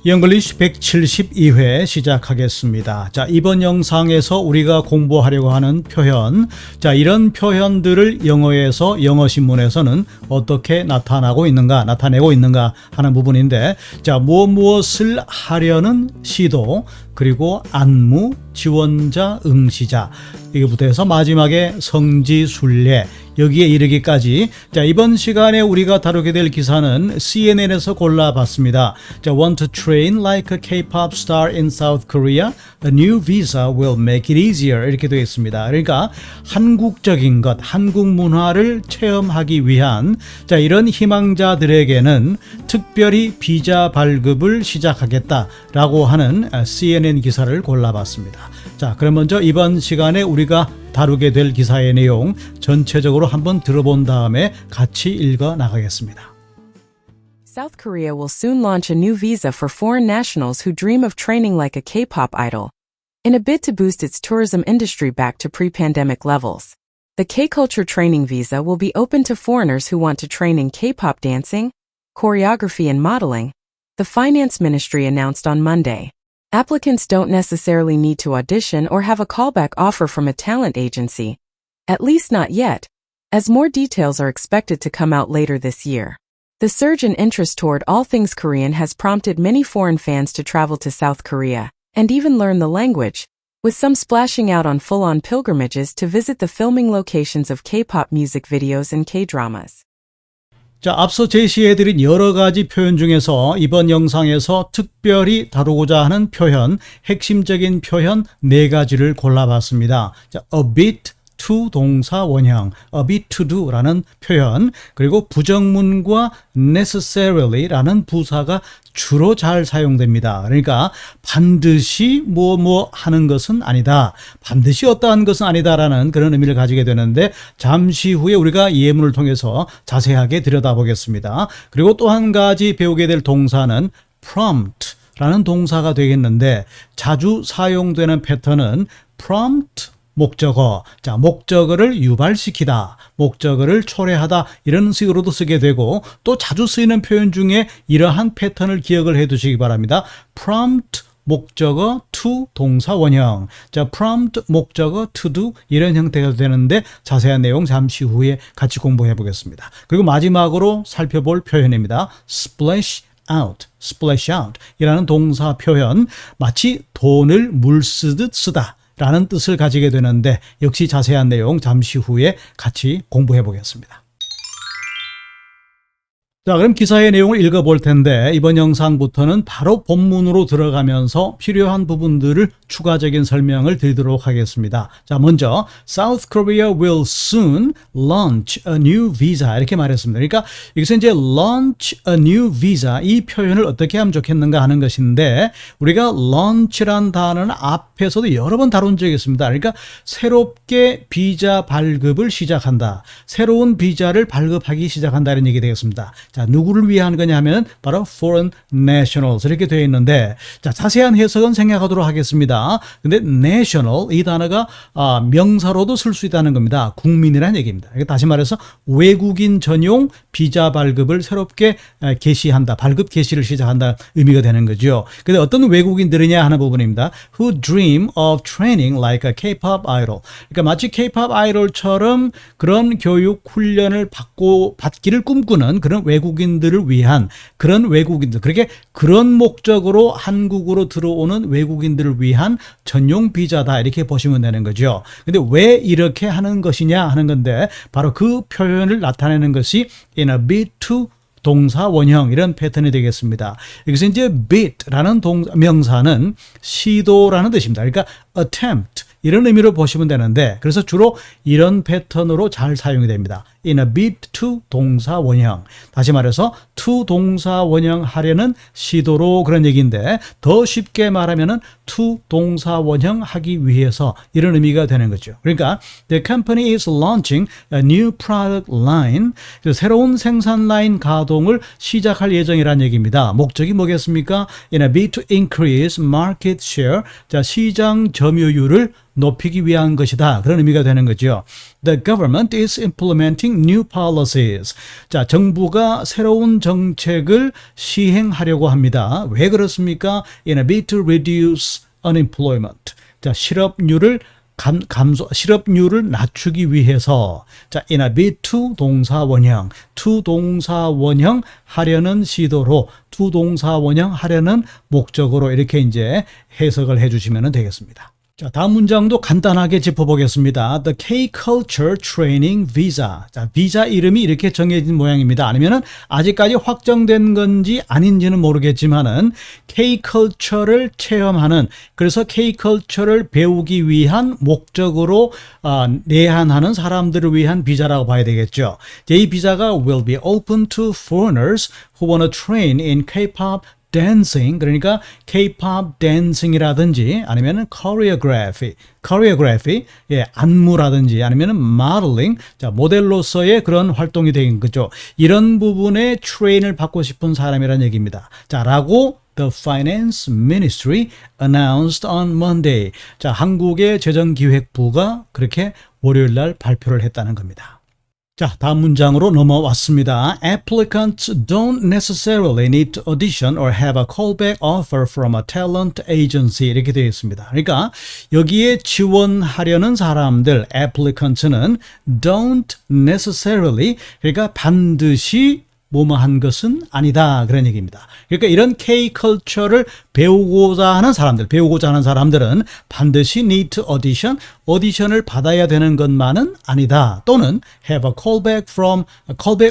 영글리시 172회 시작하겠습니다. 자, 이번 영상에서 우리가 공부하려고 하는 표현, 자, 이런 표현들을 영어에서 영어 신문에서는 어떻게 나타내고 있는가 하는 부분인데, 자, 무엇을 하려는 시도, 그리고 안무, 지원자, 응시자, 이거부터 해서 마지막에 성지 순례, 여기에 이르기까지. 자, 이번 시간에 우리가 다루게 될 기사는 CNN에서 골라봤습니다. 자, Want to train like a K-pop star in South Korea? A new visa will make it easier. 이렇게 되어 있습니다. 그러니까 한국적인 것, 한국 문화를 체험하기 위한, 자, 이런 희망자들에게는 특별히 비자 발급을 시작하겠다라고 하는 CNN 기사를 골라봤습니다. 자, 그럼 먼저 이번 시간에 우리가 다루게 될 기사의 내용 전체적으로 한번 들어본 다음에 같이 읽어 나가겠습니다. South Korea will soon launch a new visa for foreign nationals who dream of training like a K-pop idol, in a bid to boost its tourism industry back to pre-pandemic levels. The K-Culture training visa will be open to foreigners who want to train in K-pop dancing, choreography and modeling, the Finance Ministry announced on Monday. Applicants don't necessarily need to audition or have a callback offer from a talent agency, at least not yet, as more details are expected to come out later this year. The surge in interest toward all things Korean has prompted many foreign fans to travel to South Korea, and even learn the language, with some splashing out on full-on pilgrimages to visit the filming locations of K-pop music videos and K-dramas. 자, 앞서 제시해드린 여러 가지 표현 중에서 이번 영상에서 특별히 다루고자 하는 표현, 핵심적인 표현 4가지를 골라봤습니다. 자, a bit to 동사 원형, a bit to do라는 표현, 그리고 부정문과 necessarily라는 부사가 주로 잘 사용됩니다. 그러니까 반드시 뭐 하는 것은 아니다, 반드시 어떠한 것은 아니다라는 그런 의미를 가지게 되는데, 잠시 후에 우리가 예문을 통해서 자세하게 들여다보겠습니다. 그리고 또 한 가지 배우게 될 동사는 prompt 라는 동사가 되겠는데, 자주 사용되는 패턴은 prompt 목적어, 자, 목적어를 유발시키다, 목적어를 초래하다, 이런 식으로도 쓰게 되고, 또 자주 쓰이는 표현 중에 이러한 패턴을 기억을 해 두시기 바랍니다. prompt 목적어 to 동사 원형, 자, prompt 목적어 to do, 이런 형태가 되는데 자세한 내용 잠시 후에 같이 공부해 보겠습니다. 그리고 마지막으로 살펴볼 표현입니다. splash out, splash out 이라는 동사 표현, 마치 돈을 물 쓰듯 쓰다 라는 뜻을 가지게 되는데, 역시 자세한 내용 잠시 후에 같이 공부해 보겠습니다. 자, 그럼 기사의 내용을 읽어볼 텐데, 이번 영상부터는 바로 본문으로 들어가면서 필요한 부분들을 추가적인 설명을 드리도록 하겠습니다. 자, 먼저 South Korea will soon launch a new visa 이렇게 말했습니다. 그러니까 여기서 이제 launch a new visa, 이 표현을 어떻게 하면 좋겠는가 하는 것인데, 우리가 launch란 단어는 앞에서도 여러 번 다룬 적이 있습니다. 그러니까 새롭게 비자 발급을 시작한다, 새로운 비자를 발급하기 시작한다는 얘기 되겠습니다. 자, 누구를 위한 거냐 하면 바로 foreign nationals 이렇게 되어 있는데, 자, 자세한 해석은 생략하도록 하겠습니다. 근데 national, 이 단어가 명사로도 쓸 수 있다는 겁니다. 국민이라는 얘기입니다. 다시 말해서 외국인 전용 비자 발급을 새롭게 개시한다, 발급 개시를 시작한다 의미가 되는 거죠. 근데 어떤 외국인들이냐 하는 부분입니다. Who dream of training like a K-pop idol. 그러니까 마치 K-pop 아이돌처럼 그런 교육 훈련을 받기를 꿈꾸는 그런 외국인들을 위한, 그런 외국인들, 그렇게 그런 목적으로 한국으로 들어오는 외국인들을 위한 전용 비자다, 이렇게 보시면 되는 거죠. 근데 왜 이렇게 하는 것이냐 하는 건데, 바로 그 표현을 나타내는 것이 in a bid to 동사 원형, 이런 패턴이 되겠습니다. 여기서 이제 bid라는 명사는 시도라는 뜻입니다. 그러니까 attempt 이런 의미로 보시면 되는데, 그래서 주로 이런 패턴으로 잘 사용이 됩니다. in a bid to 동사 원형. 다시 말해서 to 동사 원형 하려는 시도로, 그런 얘기인데, 더 쉽게 말하면은 to 동사 원형 하기 위해서, 이런 의미가 되는 거죠. 그러니까 the company is launching a new product line. 새로운 생산 라인 가동을 시작할 예정이라는 얘기입니다. 목적이 뭐겠습니까? in a bid to increase market share. 자, 시장 점유율을 높이기 위한 것이다, 그런 의미가 되는 거죠. The government is implementing new policies. 자, 정부가 새로운 정책을 시행하려고 합니다. 왜 그렇습니까? In a bid to reduce unemployment. 자, 실업률을 실업률을 낮추기 위해서. 자, in a bid to 동사원형, to 동사원형 하려는 시도로, to 동사원형 하려는 목적으로 이렇게 이제 해석을 해주시면 되겠습니다. 자, 다음 문장도 간단하게 짚어보겠습니다. The K-Culture Training Visa. 자, 비자 이름이 이렇게 정해진 모양입니다. 아니면은 아직까지 확정된 건지 아닌지는 모르겠지만은 K-Culture를 체험하는, 그래서 K-Culture를 배우기 위한 목적으로 내한하는 사람들을 위한 비자라고 봐야 되겠죠. 이 비자가 will be open to foreigners who want to train in K-pop dancing, 그러니까 K-pop dancing이라든지 아니면은 choreography, 예, 안무라든지 아니면은 modeling, 자, 모델로서의 그런 활동이 되는 거죠. 이런 부분에 트레인을 받고 싶은 사람이라는 얘기입니다. 자, 라고 The Finance Ministry announced on Monday. 자, 한국의 재정기획부가 그렇게 월요일 날 발표를 했다는 겁니다. 자, 다음 문장으로 넘어왔습니다. Applicants don't necessarily need to audition or have a callback offer from a talent agency. 이렇게 되어 있습니다. 그러니까 여기에 지원하려는 사람들, applicants는 don't necessarily, 그러니까 반드시 뭐뭐한 것은 아니다, 그런 얘기입니다. 그러니까 이런 K-컬처를 배우고자 하는 사람들은 반드시 need to audition, 오디션을 받아야 되는 것만은 아니다. 또는 have a callback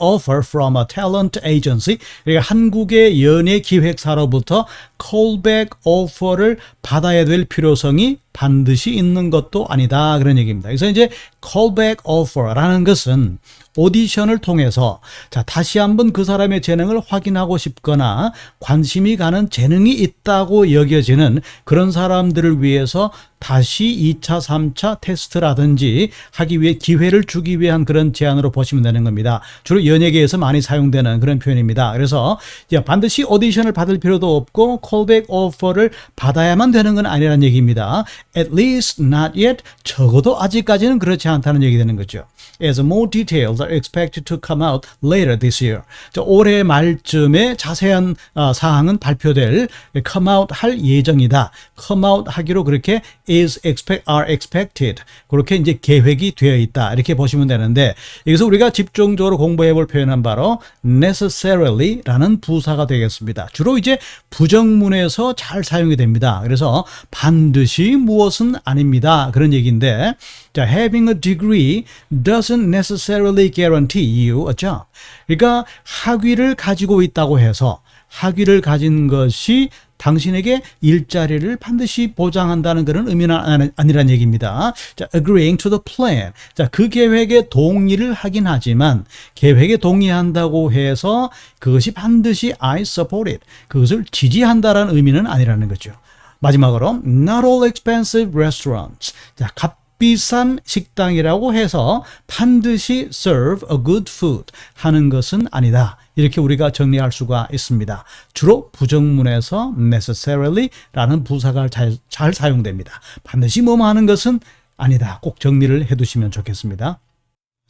offer from a talent agency. 그러니까 한국의 연예 기획사로부터 callback offer를 받아야 될 필요성이 반드시 있는 것도 아니다, 그런 얘기입니다. 그래서 이제 callback offer라는 것은 오디션을 통해서 자, 다시 한번 그 사람의 재능을 확인하고 싶거나 관심이 가는 재능이 있다고 여겨지는 그런 사람들을 위해서 다시 2차, 3차 테스트라든지 하기 위해 기회를 주기 위한 그런 제안으로 보시면 되는 겁니다. 주로 연예계에서 많이 사용되는 그런 표현입니다. 그래서 반드시 오디션을 받을 필요도 없고 callback offer를 받아야만 되는 건 아니라는 얘기입니다. At least not yet. 적어도 아직까지는 그렇지 않다는 얘기 되는 거죠. As more details are expected to come out later this year. 올해 말쯤에 자세한 사항은 발표될, come out 할 예정이다. come out 하기로 그렇게 are expected. 그렇게 이제 계획이 되어 있다. 이렇게 보시면 되는데, 여기서 우리가 집중적으로 공부해 볼 표현은 바로 necessarily 라는 부사가 되겠습니다. 주로 이제 부정문에서 잘 사용이 됩니다. 그래서 반드시 무엇은 아닙니다, 그런 얘기인데, 자, having a degree doesn't necessarily guarantee you a job. 그러니까 학위를 가지고 있다고 해서 학위를 가진 것이 당신에게 일자리를 반드시 보장한다는 그런 의미는 아니란 얘기입니다. 자, agreeing to the plan. 자, 그 계획에 동의를 하긴 하지만 계획에 동의한다고 해서 그것이 반드시 I support it. 그것을 지지한다라는 의미는 아니라는 거죠. 마지막으로 not all expensive restaurants. 자, 비싼 식당이라고 해서 반드시 serve a good food 하는 것은 아니다. 이렇게 우리가 정리할 수가 있습니다. 주로 부정문에서 necessarily 라는 부사가 잘 사용됩니다. 반드시 뭐뭐 하는 것은 아니다. 꼭 정리를 해두시면 좋겠습니다.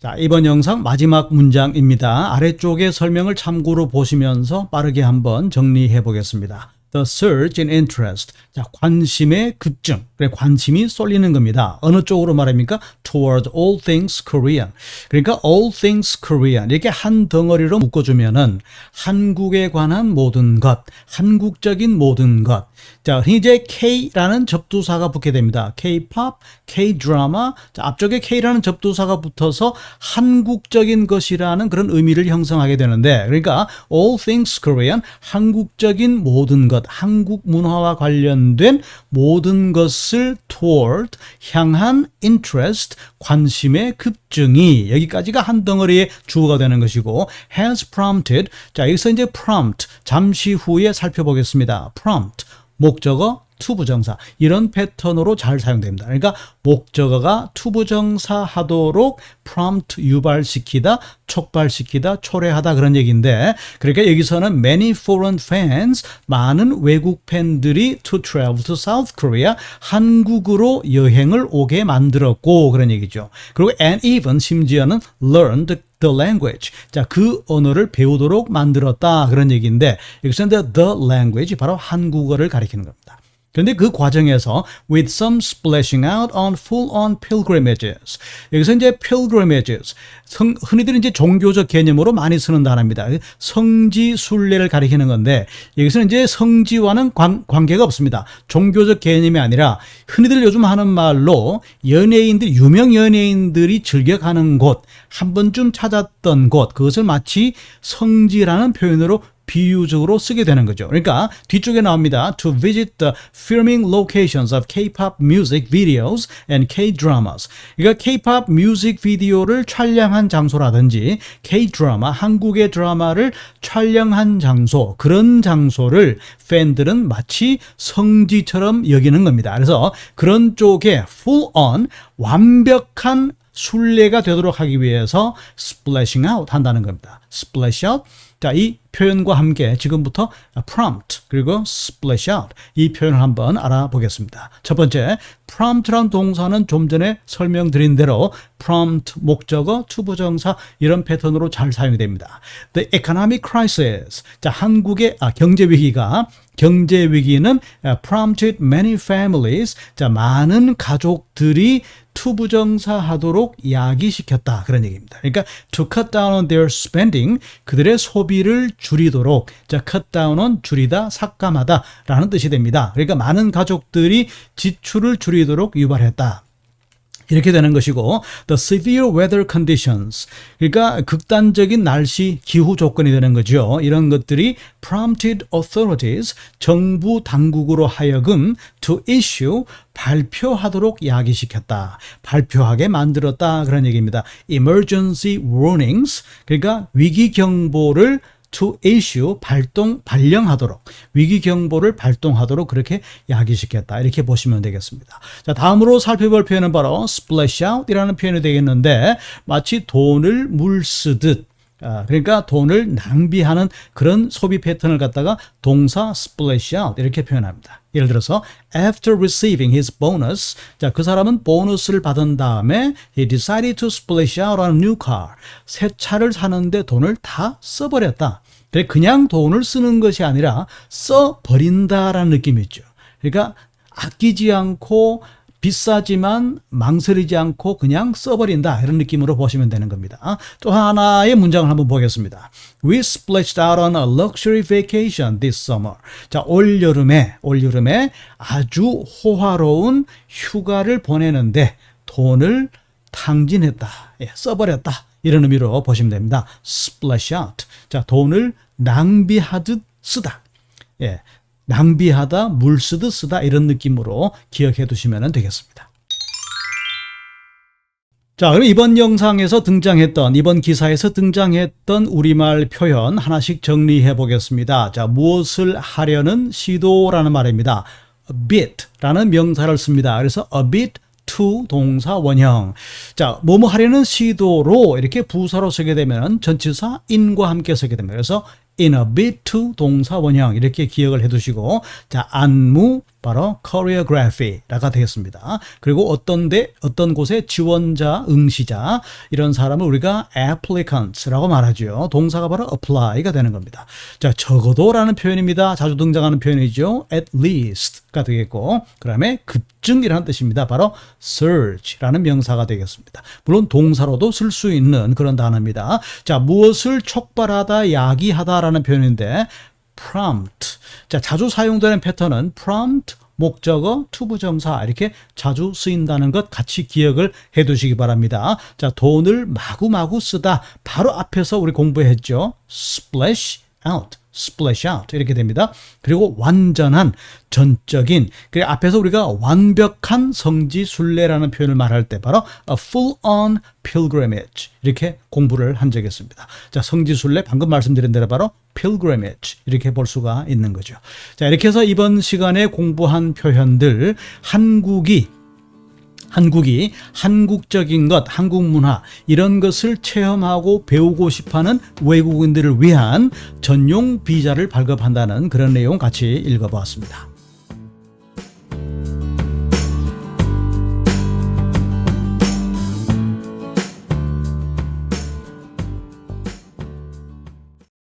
자, 이번 영상 마지막 문장입니다. 아래쪽에 설명을 참고로 보시면서 빠르게 한번 정리해 보겠습니다. The surge in interest. 자, 관심의 급증. 그래, 관심이 쏠리는 겁니다. 어느 쪽으로 말합니까? Toward all things Korean. 그러니까 all things Korean. 이렇게 한 덩어리로 묶어주면은 한국에 관한 모든 것, 한국적인 모든 것. 자, 이제 K라는 접두사가 붙게 됩니다. K-pop, K-drama. 자, 앞쪽에 K라는 접두사가 붙어서 한국적인 것이라는 그런 의미를 형성하게 되는데, 그러니까 all things Korean, 한국적인 모든 것, 한국 문화와 관련된 모든 것을 toward, 향한 interest, 관심의 급증이, 여기까지가 한 덩어리의 주어가 되는 것이고, has prompted. 자, 여기서 이제 prompt, 잠시 후에 살펴보겠습니다. prompt. 목적어 투부정사 이런 패턴으로 잘 사용됩니다. 그러니까 목적어가 투부정사 하도록 prompt 유발시키다, 촉발시키다, 초래하다 그런 얘기인데 그러니까 여기서는 many foreign fans 많은 외국 팬들이 to travel to South Korea 한국으로 여행을 오게 만들었고 그런 얘기죠. 그리고 and even 심지어는 learned the language. 자, 그 언어를 배우도록 만들었다 그런 얘기인데 여기서 the language 바로 한국어를 가리키는 겁니다. 그런데 그 과정에서 with some splashing out on full-on pilgrimages. 여기서 이제 pilgrimages, 흔히들 이제 종교적 개념으로 많이 쓰는 단어입니다. 성지 순례를 가리키는 건데 여기서는 이제 성지와는 관계가 없습니다. 종교적 개념이 아니라 흔히들 요즘 하는 말로 연예인들, 유명 연예인들이 즐겨 가는 곳, 한 번쯤 찾았던 곳, 그것을 마치 성지라는 표현으로 비유적으로 쓰게 되는 거죠. 그러니까 뒤쪽에 나옵니다. To visit the filming locations of K-pop music videos and K-dramas. 그러니까 K-pop 뮤직 비디오를 촬영한 장소라든지 K-드라마, 한국의 드라마를 촬영한 장소, 그런 장소를 팬들은 마치 성지처럼 여기는 겁니다. 그래서 그런 쪽에 full on, 완벽한 순례가 되도록 하기 위해서 splashing out 한다는 겁니다. splash out. 자, 이 표현과 함께 지금부터 prompt 그리고 splash out 이 표현을 한번 알아보겠습니다. 첫 번째, prompt란 동사는 좀 전에 설명드린 대로 prompt 목적어, 투부정사 이런 패턴으로 잘 사용이 됩니다. The economic crisis. 자, 한국의 경제 위기는 prompted many families. 자, 많은 가족들이 투부정사 하도록 야기시켰다 그런 얘기입니다. 그러니까 to cut down on their spending 그들의 소비를 줄이도록 자 cut down on 줄이다 삭감하다 라는 뜻이 됩니다. 그러니까 많은 가족들이 지출을 줄이도록 유발했다. 이렇게 되는 것이고 the severe weather conditions 그러니까 극단적인 날씨 기후 조건이 되는 거죠. 이런 것들이 prompted authorities 정부 당국으로 하여금 to issue 발표하도록 야기시켰다. 발표하게 만들었다 그런 얘기입니다. emergency warnings 그러니까 위기 경보를 to issue 발령하도록 위기 경보를 발동하도록 그렇게 야기시켰다 이렇게 보시면 되겠습니다. 자, 다음으로 살펴볼 표현은 바로 splash out이라는 표현이 되겠는데 마치 돈을 물쓰듯 그러니까 돈을 낭비하는 그런 소비 패턴을 갖다가 동사 splash out 이렇게 표현합니다. 예를 들어서 after receiving his bonus 자, 그 사람은 보너스를 받은 다음에 he decided to splash out on a new car 새 차를 사는데 돈을 다 써버렸다. 그냥 돈을 쓰는 것이 아니라 써버린다라는 느낌이 있죠. 그러니까 아끼지 않고 비싸지만 망설이지 않고 그냥 써버린다 이런 느낌으로 보시면 되는 겁니다. 또 하나의 문장을 한번 보겠습니다. We splashed out on a luxury vacation this summer. 자, 올여름에 아주 호화로운 휴가를 보내는데 돈을 탕진했다, 써버렸다 이런 의미로 보시면 됩니다. splash out. 자, 돈을 낭비하듯 쓰다. 낭비하다, 물 쓰듯 쓰다 이런 느낌으로 기억해 두시면 되겠습니다. 자, 그럼 이번 기사에서 등장했던 우리말 표현 하나씩 정리해 보겠습니다. 자, 무엇을 하려는 시도라는 말입니다. a bit라는 명사를 씁니다. 그래서 a bit to 동사 원형. 자, 뭐뭐 하려는 시도로 이렇게 부사로 쓰게 되면 전치사 in과 함께 쓰게 됩니다. 그래서 in a bid to 동사 원형 이렇게 기억을 해 두시고 자, 안무 바로 choreography라가 되겠습니다. 그리고 어떤 곳에 지원자, 응시자 이런 사람을 우리가 applicants라고 말하죠. 동사가 바로 apply가 되는 겁니다. 자, 적어도라는 표현입니다. 자주 등장하는 표현이죠. at least가 되겠고 그 다음에 급증이라는 뜻입니다. 바로 surge라는 명사가 되겠습니다. 물론 동사로도 쓸 수 있는 그런 단어입니다. 자, 무엇을 촉발하다, 야기하다라는 표현인데 prompt. 자, 자주 사용되는 패턴은 prompt, 목적어, 투부정사 이렇게 자주 쓰인다는 것 같이 기억을 해 두시기 바랍니다. 자, 돈을 마구마구 쓰다. 바로 앞에서 우리 공부했죠. splash out. splash out 이렇게 됩니다. 그리고 완전한, 전적인, 그 앞에서 우리가 완벽한 성지 순례라는 표현을 말할 때 바로 a full-on pilgrimage 이렇게 공부를 한 적이 있습니다. 자, 성지 순례 방금 말씀드린 대로 바로 pilgrimage 이렇게 볼 수가 있는 거죠. 자, 이렇게 해서 이번 시간에 공부한 표현들 한국이 한국적인 것, 한국 문화 이런 것을 체험하고 배우고 싶어하는 외국인들을 위한 전용 비자를 발급한다는 그런 내용 같이 읽어보았습니다.